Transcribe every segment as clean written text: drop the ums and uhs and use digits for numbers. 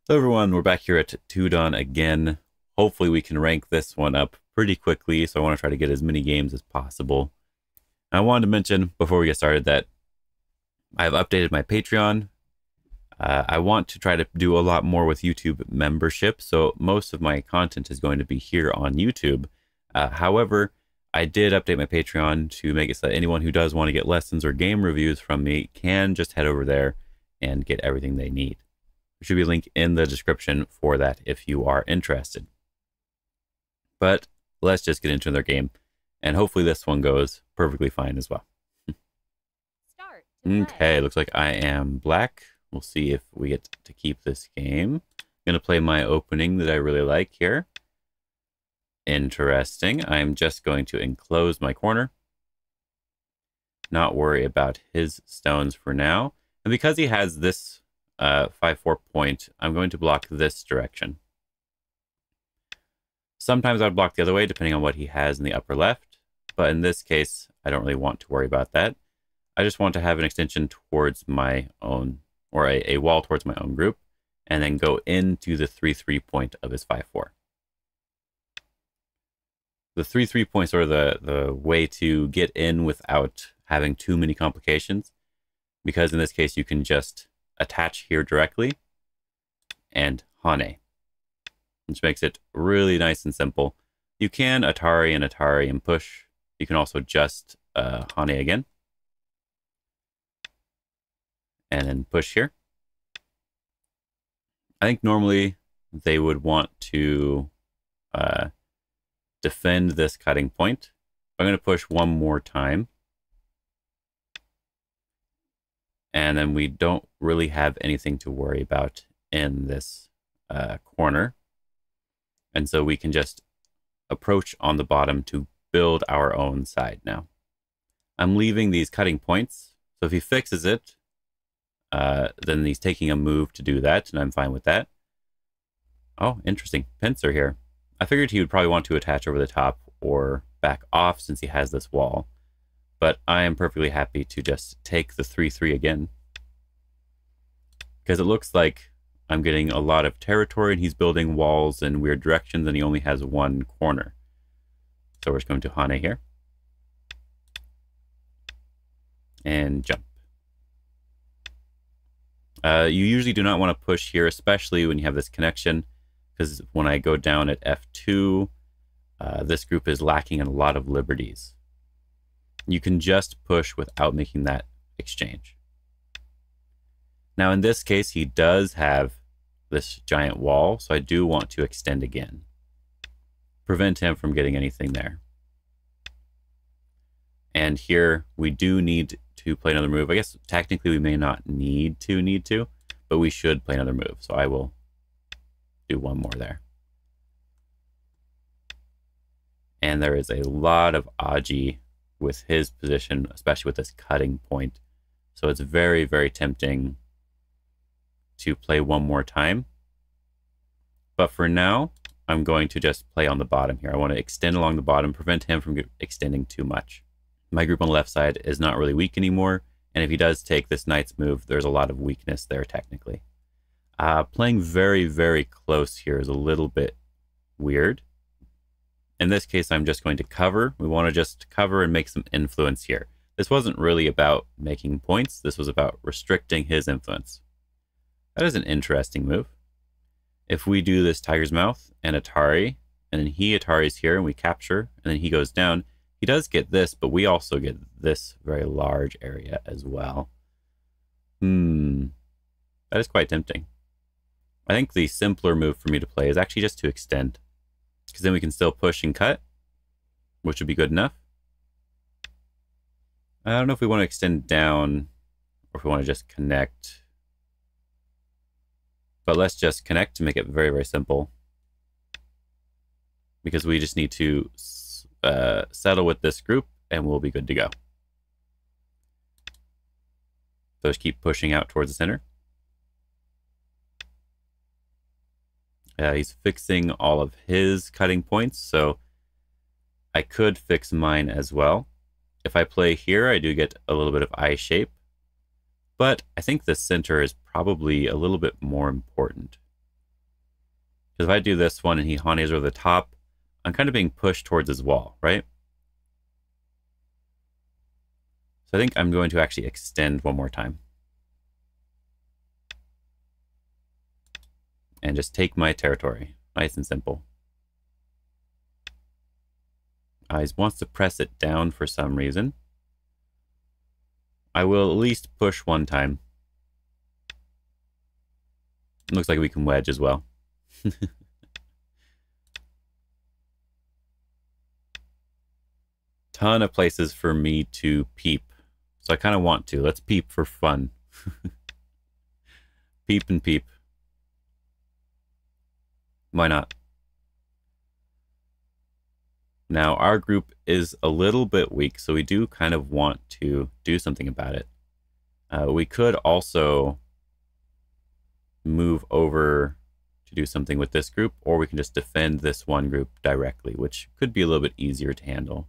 So everyone, we're back here at Tudon again. Hopefully we can rank this one up pretty quickly, so I want to try to get as many games as possible. I wanted to mention before we get started that I've updated my Patreon. I want to try to do a lot more with YouTube membership, so most of my content is going to be here on YouTube. However, I did update my Patreon to make it so that anyone who does want to get lessons or game reviews from me can just head over there and get everything they need. There should be a link in the description for that if you are interested. But let's just get into their game, and hopefully this one goes perfectly fine as well. Start. Okay, looks like I am black. We'll see if we get to keep this game. I'm going to play my opening that I really like here. Interesting. I'm just going to enclose my corner. Not worry about his stones for now. And because he has this 5-4 point, I'm going to block this direction. Sometimes I'd block the other way depending on what he has in the upper left, but in this case, I don't really want to worry about that. I just want to have an extension towards my own, or a wall towards my own group, and then go into the 3-3 point of his 5-4. The 3-3 point is sort of the way to get in without having too many complications, because in this case you can just attach here directly and Hane, which makes it really nice and simple. You can Atari and push. You can also just Hane again and then push here. I think normally they would want to defend this cutting point. I'm going to push one more time. And then we don't really have anything to worry about in this corner. And so we can just approach on the bottom to build our own side now. I'm leaving these cutting points. So if he fixes it, then he's taking a move to do that, and I'm fine with that. Oh, interesting. Pincer here. I figured he would probably want to attach over the top or back off since he has this wall. But I am perfectly happy to just take the 3-3 again, because it looks like I'm getting a lot of territory and he's building walls in weird directions and he only has one corner. So we're just going to Hane here. And jump. You usually do not want to push here, especially when you have this connection, because when I go down at F2, this group is lacking in a lot of liberties. You can just push without making that exchange. Now in this case, he does have this giant wall, so I do want to extend again. Prevent him from getting anything there. And here we do need to play another move. I guess technically we may not need to, but we should play another move. So I will do one more there. And there is a lot of Aji with his position, especially with this cutting point. So it's very, very tempting to play one more time. But for now, I'm going to just play on the bottom here. I want to extend along the bottom, prevent him from extending too much. My group on the left side is not really weak anymore, and if he does take this knight's move, there's a lot of weakness there technically. Playing very, very close here is a little bit weird. In this case, I'm just going to cover. We want to just cover and make some influence here. This wasn't really about making points. This was about restricting his influence. That is an interesting move. If we do this Tiger's Mouth and Atari, and then he Ataris here and we capture, and then he goes down, he does get this, but we also get this very large area as well. That is quite tempting. I think the simpler move for me to play is actually just to extend, because then we can still push and cut, which would be good enough. I don't know if we want to extend down or if we want to just connect. But let's just connect to make it very, very simple, because we just need to settle with this group and we'll be good to go. So just keep pushing out towards the center. He's fixing all of his cutting points, so I could fix mine as well. If I play here, I do get a little bit of I shape, but I think the center is probably a little bit more important. Because if I do this one and he Hanes over the top, I'm kind of being pushed towards his wall, right? So I think I'm going to actually extend one more time. And just take my territory. Nice and simple. He wants to press it down for some reason. I will at least push one time. Looks like we can wedge as well. Ton of places for me to peep. So I kind of want to. Let's peep for fun. Peep and peep. Why not? Now, our group is a little bit weak, so we do kind of want to do something about it. We could also move over to do something with this group, or we can just defend this one group directly, which could be a little bit easier to handle.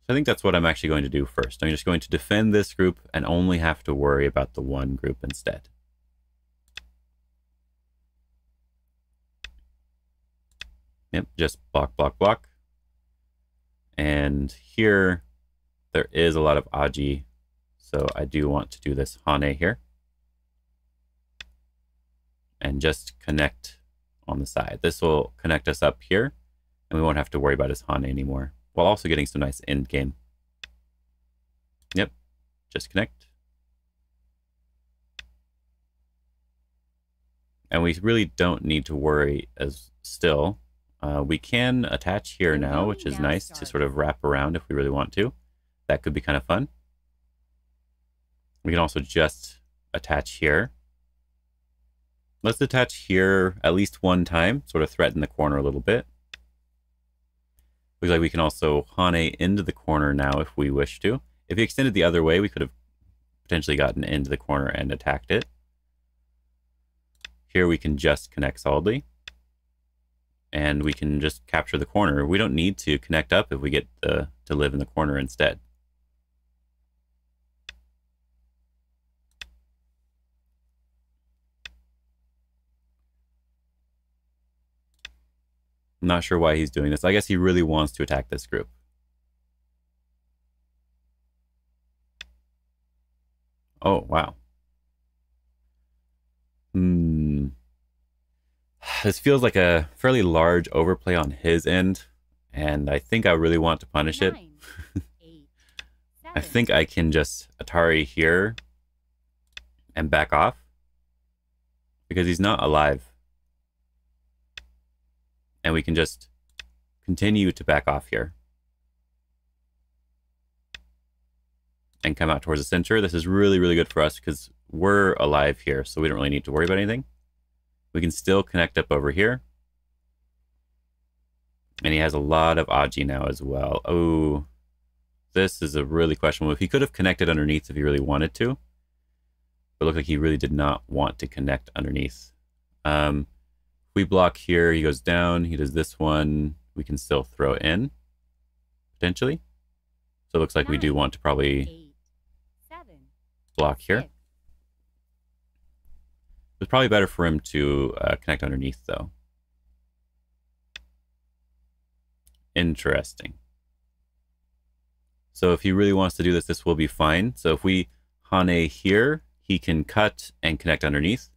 So I think that's what I'm actually going to do first. I'm just going to defend this group and only have to worry about the one group instead. Yep, just block, block, block. And here, there is a lot of Aji, so I do want to do this Hane here. And just connect on the side. This will connect us up here, and we won't have to worry about his Hane anymore, while also getting some nice end game. Yep, just connect. And we really don't need to worry as still. We can attach here now, which is nice to sort of wrap around if we really want to. That could be kind of fun. We can also just attach here. Let's attach here at least one time, sort of threaten the corner a little bit. Looks like we can also Hane into the corner now if we wish to. If he extended the other way, we could have potentially gotten into the corner and attacked it. Here we can just connect solidly. And we can just capture the corner. We don't need to connect up if we get to live in the corner instead. I'm not sure why he's doing this. I guess he really wants to attack this group. Oh, wow. This feels like a fairly large overplay on his end, and I think I really want to punish it. 9, 8, I 7, think I can just Atari here and back off because he's not alive. And we can just continue to back off here and come out towards the center. This is really, really good for us because we're alive here, so we don't really need to worry about anything. We can still connect up over here. And he has a lot of Aji now as well. Oh, this is a really questionable move. He could have connected underneath if he really wanted to. But it looked like he really did not want to connect underneath. We block here, he goes down, he does this one. We can still throw it in, potentially. So it looks like we do 9, want to probably 8, 7, block here. 6. It's probably better for him to connect underneath, though. Interesting. So if he really wants to do this, this will be fine. So if we Hane here, he can cut and connect underneath.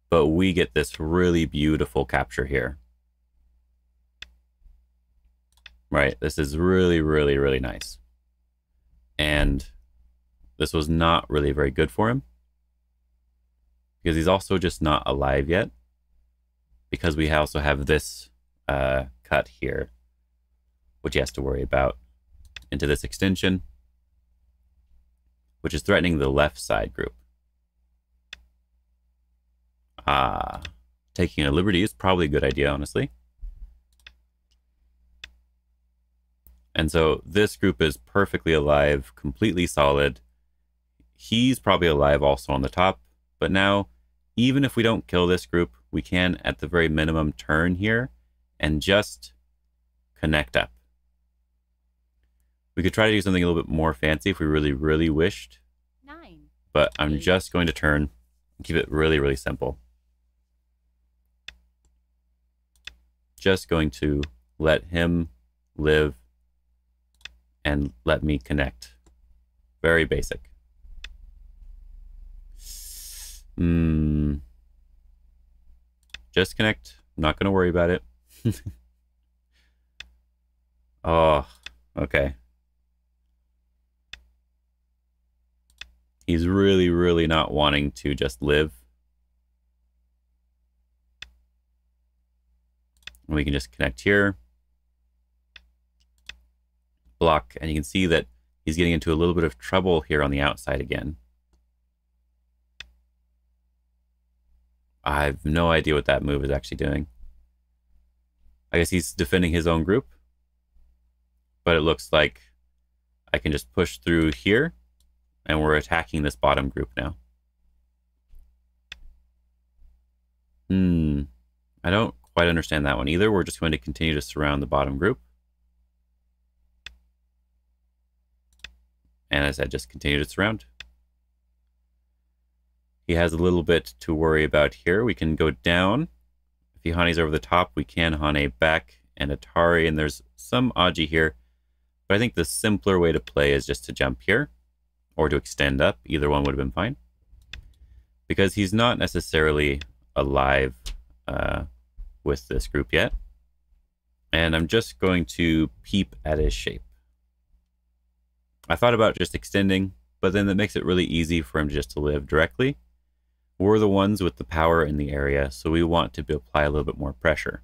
But we get this really beautiful capture here. Right, this is really, really, really nice. And this was not really very good for him, because he's also just not alive yet, because we also have this cut here, which he has to worry about into this extension, which is threatening the left side group. Taking a liberty is probably a good idea, honestly. And so this group is perfectly alive, completely solid. He's probably alive also on the top, but now, even if we don't kill this group, we can, at the very minimum, turn here and just connect up. We could try to do something a little bit more fancy if we really, really wished. 9, But I'm 8, just going to turn and keep it really, really simple. just going to let him live and let me connect. Very basic. Just connect. I'm not going to worry about it. Oh, okay. He's really, really not wanting to just live. We can just connect here. Block, and you can see that he's getting into a little bit of trouble here on the outside again. I have no idea what that move is actually doing. I guess he's defending his own group. But it looks like I can just push through here, and we're attacking this bottom group now. I don't quite understand that one either. We're just going to continue to surround the bottom group. And as I said, just continue to surround. He has a little bit to worry about here. We can go down. If he Hane's over the top, we can Hane back and Atari, and there's some Aji here. But I think the simpler way to play is just to jump here or to extend up. Either one would have been fine. Because he's not necessarily alive with this group yet. And I'm just going to peep at his shape. I thought about just extending, but then that makes it really easy for him just to live directly. We're the ones with the power in the area, so we want to apply a little bit more pressure.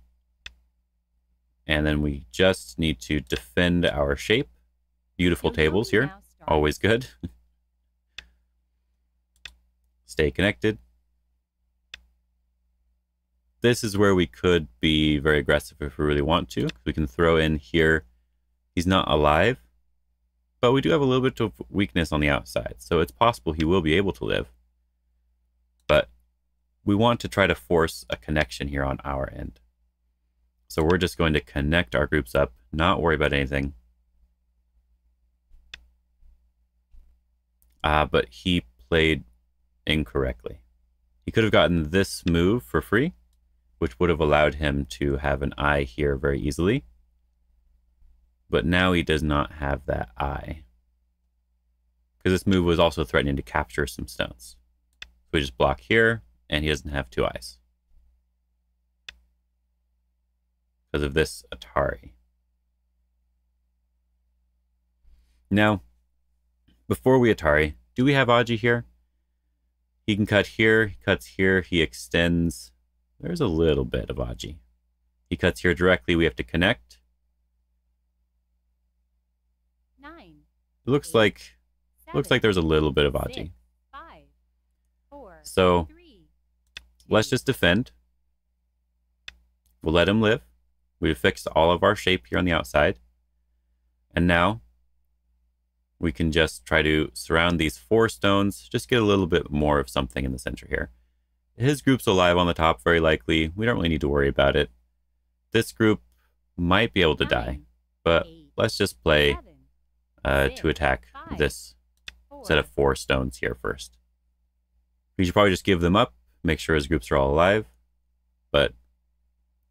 And then we just need to defend our shape. Beautiful tables here. Always good. Stay connected. This is where we could be very aggressive if we really want to. We can throw in here. He's not alive, but we do have a little bit of weakness on the outside. So it's possible he will be able to live. But we want to try to force a connection here on our end. So we're just going to connect our groups up, not worry about anything. But he played incorrectly. He could have gotten this move for free, which would have allowed him to have an eye here very easily. But now he does not have that eye. Because this move was also threatening to capture some stones. So we just block here, and he doesn't have two eyes. Because of this Atari. Now, before we Atari, do we have Aji here? He can cut here, he cuts here, he extends. There's a little bit of Aji. He cuts here directly, we have to connect. 9. It looks like there's a little bit of Aji. 6, 5, 4, so 3, 2. Let's just defend. We'll let him live. We've fixed all of our shape here on the outside. And now we can just try to surround these 4 stones, just get a little bit more of something in the center here. His group's alive on the top, very likely. We don't really need to worry about it. This group might be able to die, but let's just play to attack this set of 4 stones here first. We should probably just give them up, make sure his groups are all alive, but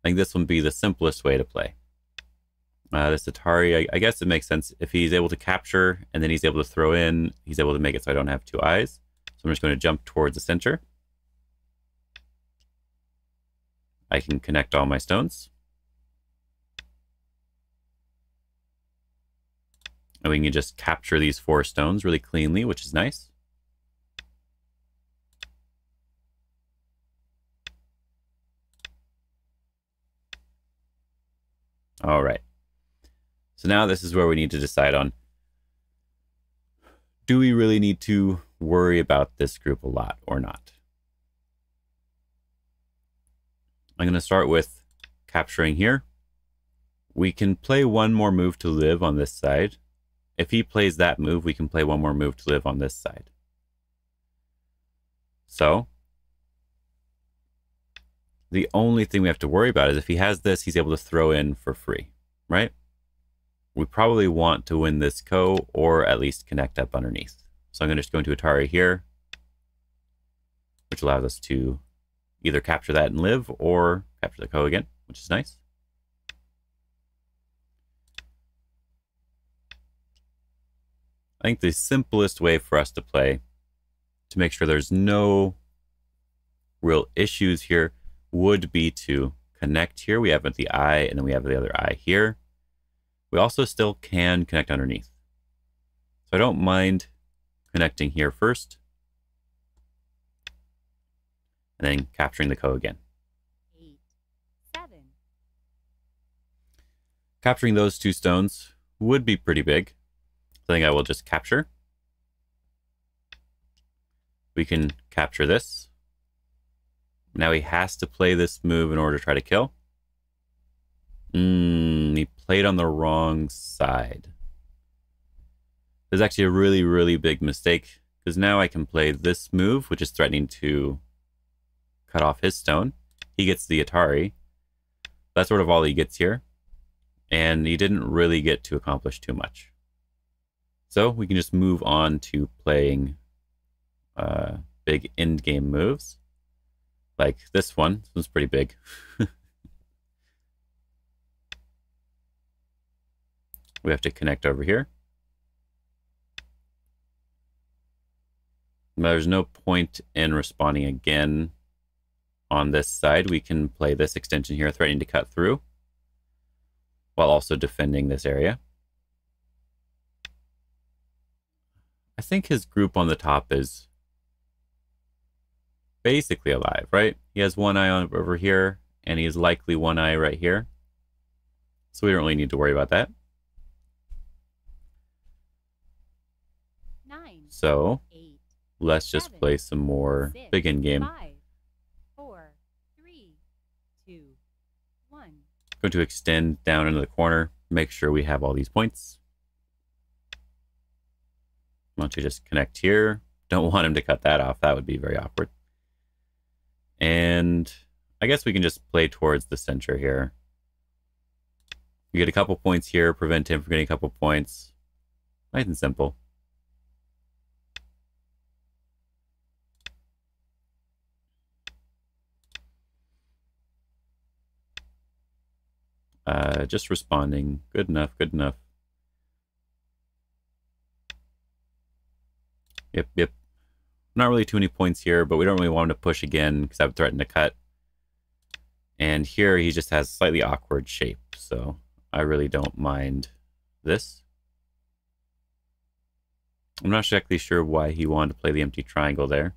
I think this would be the simplest way to play. This Atari, I guess it makes sense if he's able to capture and then he's able to throw in, he's able to make it so I don't have 2 eyes. So I'm just going to jump towards the center. I can connect all my stones. And we can just capture these 4 stones really cleanly, which is nice. All right. So now this is where we need to decide on, do we really need to worry about this group a lot or not? I'm going to start with capturing here. We can play one more move to live on this side. If he plays that move, we can play one more move to live on this side. So the only thing we have to worry about is if he has this, he's able to throw in for free, right? We probably want to win this ko or at least connect up underneath. So I'm going to just go into Atari here, which allows us to either capture that and live or capture the ko again, which is nice. I think the simplest way for us to play, to make sure there's no real issues here, would be to connect here. We have the eye, and then we have the other eye here. We also still can connect underneath. So I don't mind connecting here first, and then capturing the Ko again. 8, 7. Capturing those 2 stones would be pretty big. I think I will just capture. We can capture this. Now he has to play this move in order to try to kill. He played on the wrong side. There's actually a really, really big mistake, because now I can play this move, which is threatening to cut off his stone. He gets the Atari. That's sort of all he gets here. And he didn't really get to accomplish too much. So we can just move on to playing big end game moves. Like this one. This one's pretty big. We have to connect over here. There's no point in responding again on this side. We can play this extension here, threatening to cut through, while also defending this area. I think his group on the top is basically alive, right? He has one eye on over here, and he has likely one eye right here. So we don't really need to worry about that. 9, So 8, let's just 7, play some more 6, big end game. 5, 4, 3, 2, 1. Going to extend down into the corner, make sure we have all these points. Want to just connect here. Don't want him to cut that off. That would be very awkward. And I guess we can just play towards the center here. We get a couple points here, prevent him from getting a couple points. Nice and simple. Just responding. Good enough, good enough. Yep. Not really too many points here, but we don't really want him to push again because I've threatened to cut. And here he just has slightly awkward shape, so I really don't mind this. I'm not exactly sure why he wanted to play the empty triangle there.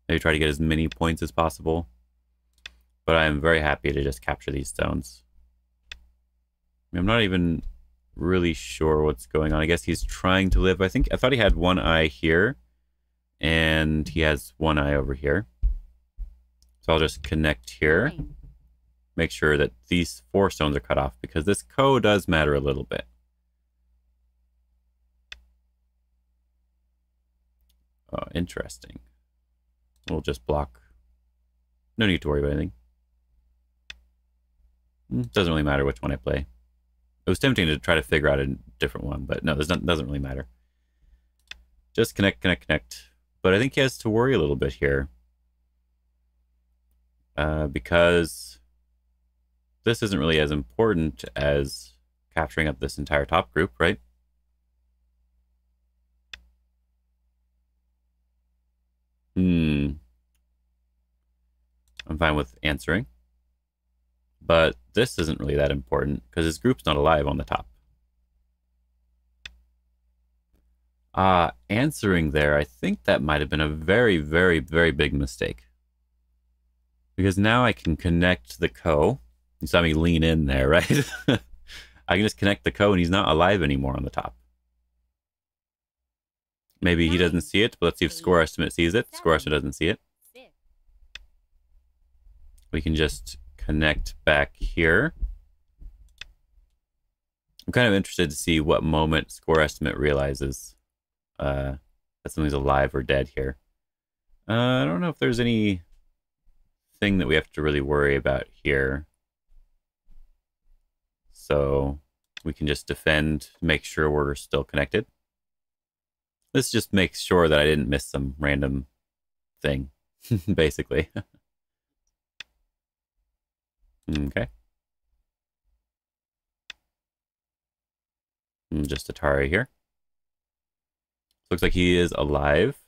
Maybe try to get as many points as possible. But I am very happy to just capture these stones. I'm not even really sure what's going on. I guess he's trying to live. I thought he had one eye here, and he has one eye over here. So I'll just connect here. 9, Make sure that these 4 stones are cut off, because this Ko does matter a little bit. Oh, interesting. We'll just block. No need to worry about anything. Doesn't really matter which one I play. It was tempting to try to figure out a different one, but no, doesn't really matter. Just connect. But I think he has to worry a little bit here. Because this isn't really as important as capturing up this entire top group, right? I'm fine with answering. But this isn't really that important because his group's not alive on the top. Answering there, I think that might have been a very, very, very big mistake. Because now I can connect the Ko. You saw me lean in there, right? I can just connect the Ko and he's not alive anymore on the top. Maybe he doesn't see it, but let's see if score estimate sees it. Score estimate doesn't see it. We can just connect back here. I'm kind of interested to see what moment score estimate realizes that something's alive or dead here. I don't know if there's any thing that we have to really worry about here. So we can just defend, make sure we're still connected. This just makes sure that I didn't miss some random thing, basically. Okay. Just Atari here. Looks like he is alive.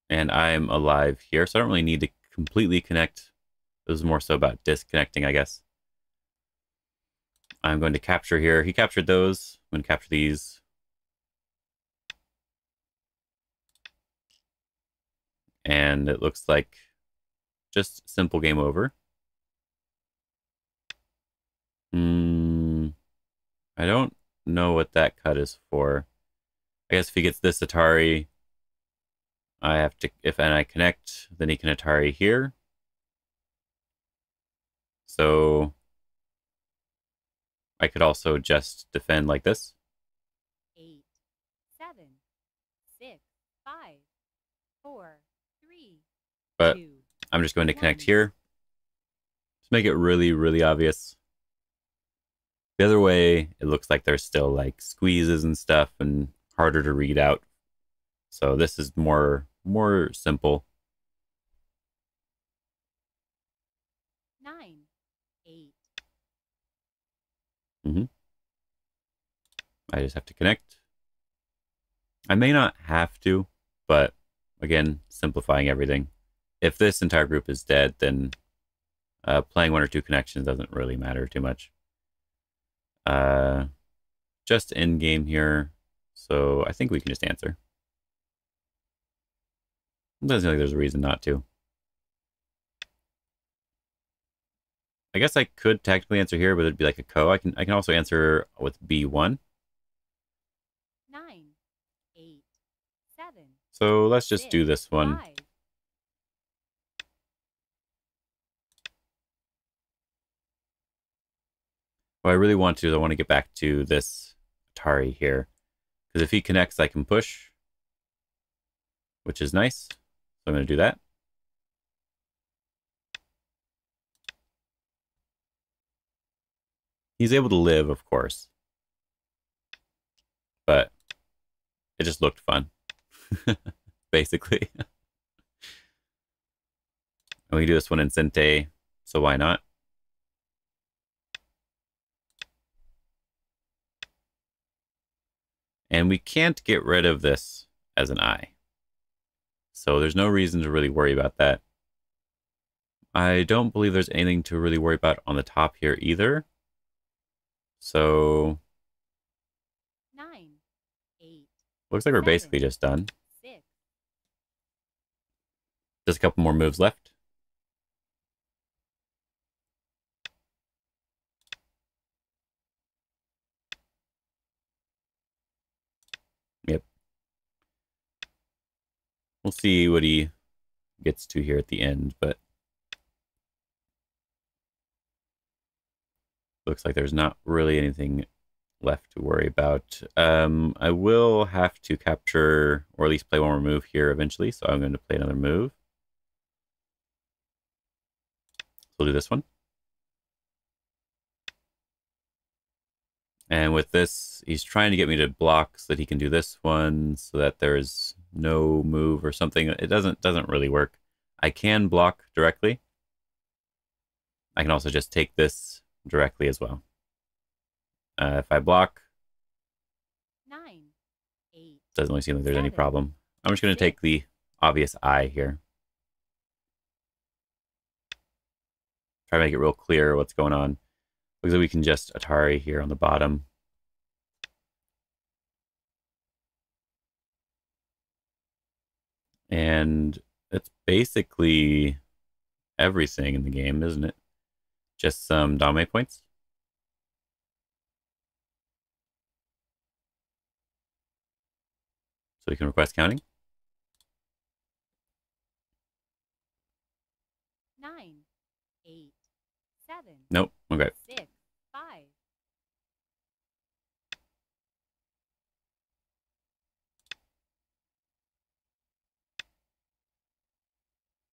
And I'm alive here, so I don't really need to completely connect. It was more so about disconnecting, I guess. I'm going to capture here. He captured those. I'm going to capture these. And it looks like just simple game over. I don't know what that cut is for. I guess if he gets this Atari, I have to, if and I connect, then he can Atari here. So I could also just defend like this. 8, 7, 6, 5, 4, 3, But 2. I'm just going to connect 1. here. Just make it really, really obvious. The other way, it looks like there's still like squeezes and stuff and harder to read out. So this is more simple. 9, 8. I just have to connect. I may not have to, but again, simplifying everything. If this entire group is dead, then playing 1 or 2 connections doesn't really matter too much. Just in game here, so I think we can just answer. It doesn't seem like there's a reason not to. I guess I could technically answer here, but it'd be like a co. I can also answer with B1. 9, 8, 7. So let's just do this one. 5. What I really want to is I want to get back to this Atari here. Because if he connects, I can push, which is nice. So I'm going to do that. He's able to live, of course. But it just looked fun, basically. And we do this one in Sente, so why not? And we can't get rid of this as an I. So there's no reason to really worry about that. I don't believe there's anything to really worry about on the top here either. So 9, 8. Looks like we're basically just done. 6. Just a couple more moves left. Yep. We'll see what he gets to here at the end, but looks like there's not really anything left to worry about. I will have to capture, or at least play one more move here eventually, so I'm going to play another move. So we'll do this one. And with this, he's trying to get me to block so that he can do this one, so that there's no move or something. It doesn't really work. I can block directly. I can also just take this directly as well. If I block, 9, 8. doesn't really seem like there's any 7. problem. I'm just going to take the obvious I here. Try to make it real clear what's going on. Looks like we can just Atari here on the bottom. And it's basically everything in the game, isn't it? Just some Dame points. So we can request counting. 9, 8, 7. Nope. Okay. 6, 5.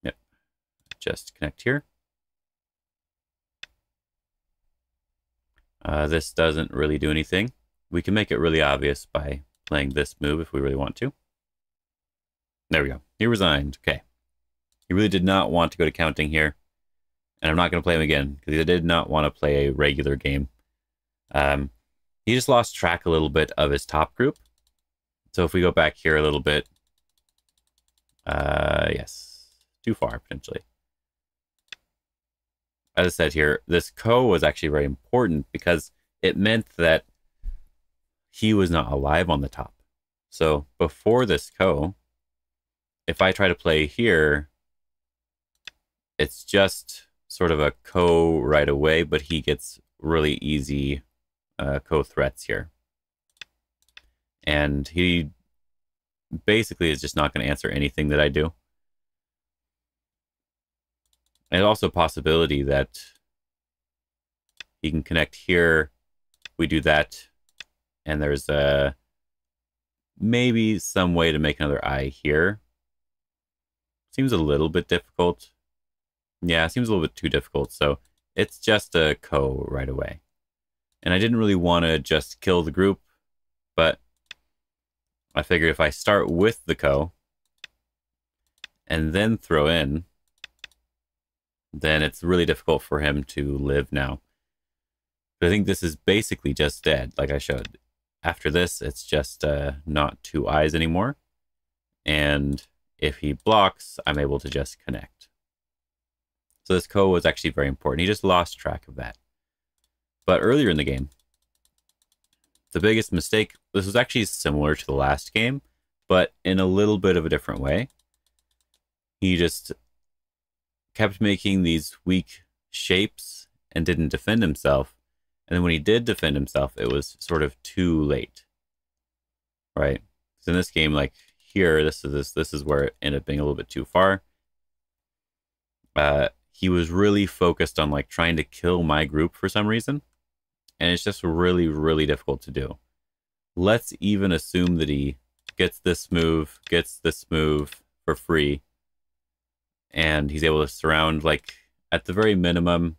Yep. Just connect here. This doesn't really do anything. We can make it really obvious by playing this move if we really want to. There we go. He resigned. Okay. He really did not want to go to counting here. And I'm not going to play him again because he did not want to play a regular game. He just lost track a little bit of his top group. So if we go back here a little bit, yes, too far potentially. As I said here, this ko was actually very important because it meant that he was not alive on the top. So before this ko, if I try to play here, it's just sort of a ko right away, but he gets really easy ko threats here. And he basically is just not going to answer anything that I do. And also a possibility that he can connect here. We do that, and there's maybe some way to make another eye here. Seems a little bit difficult. Yeah, it seems a little bit too difficult, so it's just a ko right away. And I didn't really want to just kill the group, but I figured if I start with the ko and then throw in, then it's really difficult for him to live now. But I think this is basically just dead, like I showed. After this, it's just not 2 eyes anymore. And if he blocks, I'm able to just connect. So this ko was actually very important. He just lost track of that. But earlier in the game, the biggest mistake, this was actually similar to the last game, but in a little bit of a different way. He just kept making these weak shapes and didn't defend himself. And then when he did defend himself, it was sort of too late. Right? So in this game, like here, this is where it ended up being a little bit too far. He was really focused on like trying to kill my group for some reason. And it's just really, really difficult to do. Let's even assume that he gets this move for free. And he's able to surround, like, at the very minimum,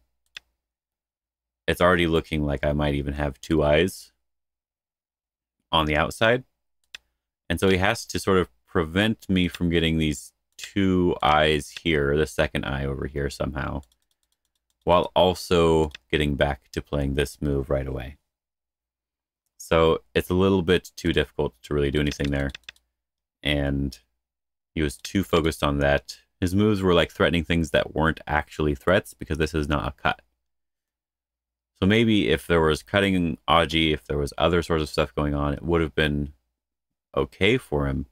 it's already looking like I might even have 2 eyes on the outside. And so he has to sort of prevent me from getting these 2 eyes here, the second eye over here somehow, while also getting back to playing this move right away. So it's a little bit too difficult to really do anything there. And he was too focused on that. His moves were like threatening things that weren't actually threats because this is not a cut. So maybe if there was cutting Aji, if there was other sorts of stuff going on, it would have been okay for him.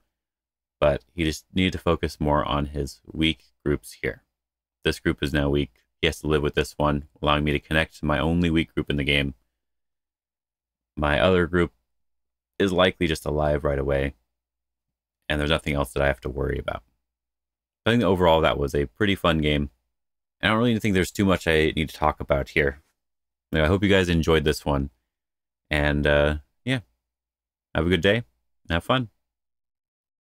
But he just needed to focus more on his weak groups here. This group is now weak. He has to live with this one, allowing me to connect to my only weak group in the game. My other group is likely just alive right away, and there's nothing else that I have to worry about. I think overall that was a pretty fun game. I don't really think there's too much I need to talk about here. I hope you guys enjoyed this one. And yeah, have a good day. Have fun.